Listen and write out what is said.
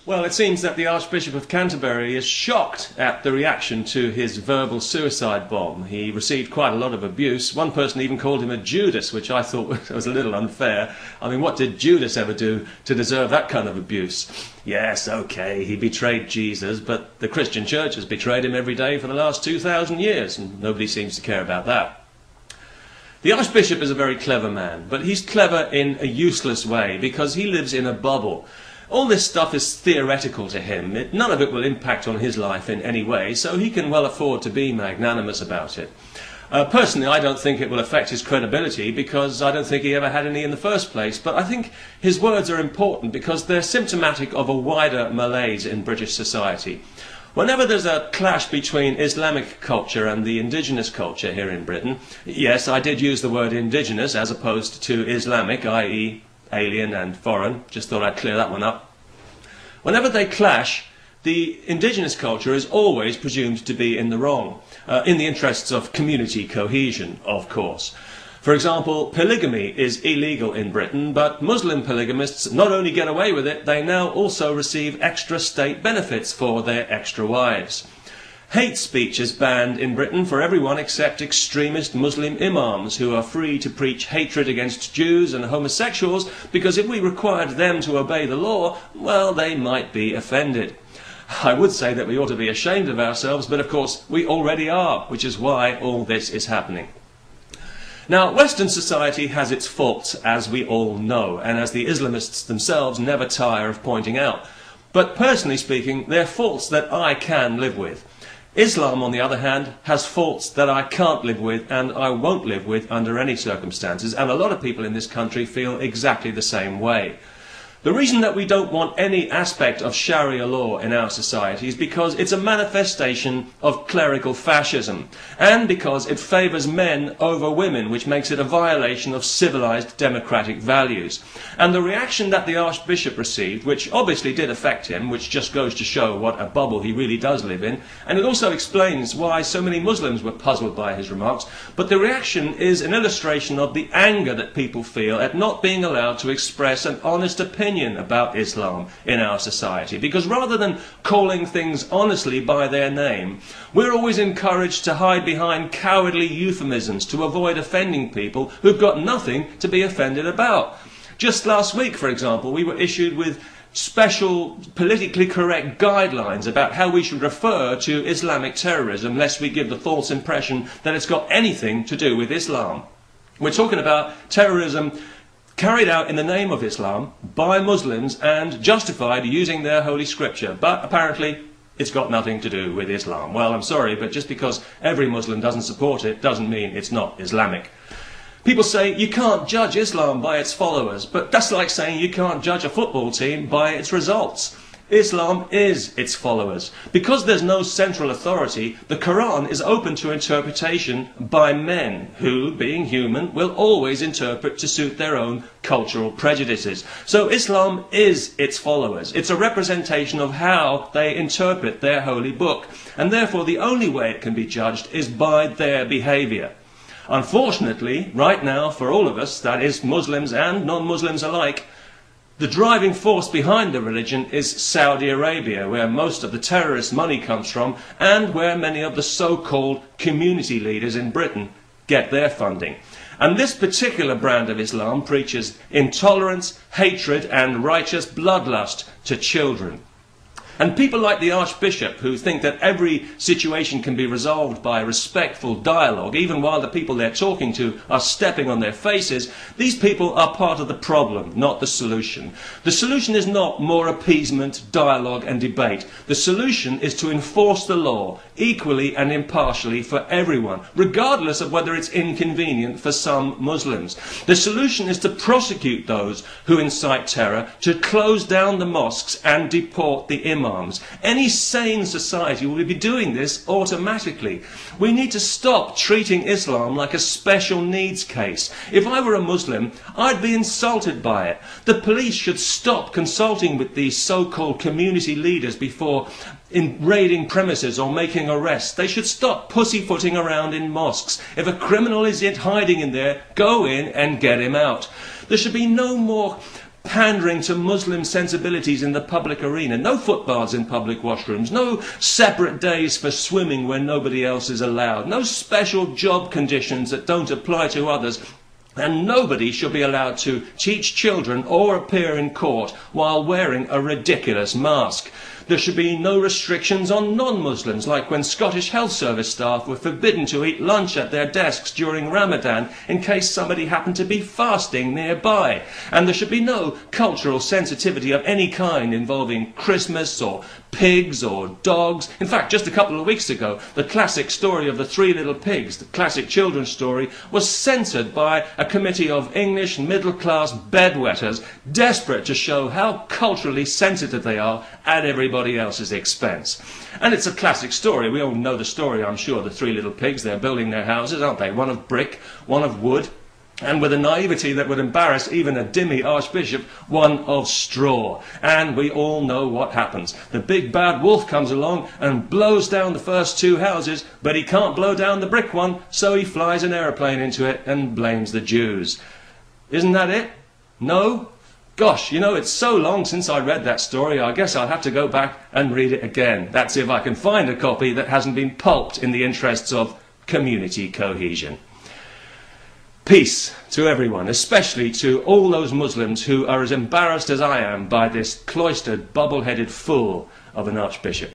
Well, it seems that the Archbishop of Canterbury is shocked at the reaction to his verbal suicide bomb. He received quite a lot of abuse. One person even called him a Judas, which I thought was a little unfair. I mean, what did Judas ever do to deserve that kind of abuse? Yes, okay, he betrayed Jesus, but the Christian Church has betrayed him every day for the last 2,000 years, and nobody seems to care about that. The Archbishop is a very clever man, but he's clever in a useless way because he lives in a bubble. All this stuff is theoretical to him. None of it will impact on his life in any way, so he can well afford to be magnanimous about it. Personally, I don't think it will affect his credibility because I don't think he ever had any in the first place, but I think his words are important because they're symptomatic of a wider malaise in British society. Whenever there's a clash between Islamic culture and the indigenous culture here in Britain, yes, I did use the word indigenous as opposed to Islamic, i.e. alien and foreign, just thought I'd clear that one up. Whenever they clash, the indigenous culture is always presumed to be in the wrong, in the interests of community cohesion, of course. For example, polygamy is illegal in Britain, but Muslim polygamists not only get away with it, they now also receive extra state benefits for their extra wives. Hate speech is banned in Britain for everyone except extremist Muslim imams who are free to preach hatred against Jews and homosexuals because if we required them to obey the law, well, they might be offended. I would say that we ought to be ashamed of ourselves, but of course we already are, which is why all this is happening. Now, Western society has its faults, as we all know, and as the Islamists themselves never tire of pointing out. But personally speaking, they're faults that I can live with. Islam, on the other hand, has faults that I can't live with and I won't live with under any circumstances, and a lot of people in this country feel exactly the same way. The reason that we don't want any aspect of Sharia law in our society is because it's a manifestation of clerical fascism, and because it favours men over women, which makes it a violation of civilised democratic values. And the reaction that the Archbishop received, which obviously did affect him, which just goes to show what a bubble he really does live in, and it also explains why so many Muslims were puzzled by his remarks, but the reaction is an illustration of the anger that people feel at not being allowed to express an honest opinion about Islam in our society, because rather than calling things honestly by their name, we're always encouraged to hide behind cowardly euphemisms to avoid offending people who've got nothing to be offended about. Just last week, for example, we were issued with special politically correct guidelines about how we should refer to Islamic terrorism lest we give the false impression that it's got anything to do with Islam. We're talking about terrorism carried out in the name of Islam by Muslims and justified using their holy scripture, but apparently it's got nothing to do with Islam. Well, I'm sorry, but just because every Muslim doesn't support it doesn't mean it's not Islamic. People say you can't judge Islam by its followers, but that's like saying you can't judge a football team by its results. Islam is its followers. Because there's no central authority, the Quran is open to interpretation by men who, being human, will always interpret to suit their own cultural prejudices. So Islam is its followers. It's a representation of how they interpret their holy book, and therefore the only way it can be judged is by their behaviour. Unfortunately, right now, for all of us, that is Muslims and non-Muslims alike, the driving force behind the religion is Saudi Arabia, where most of the terrorist money comes from and where many of the so-called community leaders in Britain get their funding. And this particular brand of Islam preaches intolerance, hatred and righteous bloodlust to children. And people like the Archbishop, who think that every situation can be resolved by respectful dialogue, even while the people they're talking to are stepping on their faces, these people are part of the problem, not the solution. The solution is not more appeasement, dialogue and debate. The solution is to enforce the law equally and impartially for everyone, regardless of whether it's inconvenient for some Muslims. The solution is to prosecute those who incite terror, to close down the mosques and deport the imams. Any sane society will be doing this automatically. We need to stop treating Islam like a special needs case. If I were a Muslim, I'd be insulted by it. The police should stop consulting with these so-called community leaders before raiding premises or making arrests. They should stop pussyfooting around in mosques. If a criminal is hiding in there, go in and get him out. There should be no more pandering to Muslim sensibilities in the public arena. No footbaths in public washrooms. No separate days for swimming when nobody else is allowed. No special job conditions that don't apply to others. And nobody should be allowed to teach children or appear in court while wearing a ridiculous mask. There should be no restrictions on non-Muslims, like when Scottish Health Service staff were forbidden to eat lunch at their desks during Ramadan in case somebody happened to be fasting nearby. And there should be no cultural sensitivity of any kind involving Christmas or pigs or dogs. In fact, just a couple of weeks ago, the classic story of the Three Little Pigs, the classic children's story, was censored by a committee of English middle-class bedwetters desperate to show how culturally sensitive they are at everybody else's expense. And it's a classic story. We all know the story, I'm sure. The Three Little Pigs, they're building their houses, aren't they? One of brick, one of wood, and with a naivety that would embarrass even a dhimmi archbishop, one of straw. And we all know what happens. The big bad wolf comes along and blows down the first two houses, but he can't blow down the brick one, so he flies an aeroplane into it and blames the Jews. Isn't that it? No? Gosh, you know, it's so long since I read that story, I guess I'll have to go back and read it again. That's if I can find a copy that hasn't been pulped in the interests of community cohesion. Peace to everyone, especially to all those Muslims who are as embarrassed as I am by this cloistered, bubble-headed fool of an archbishop.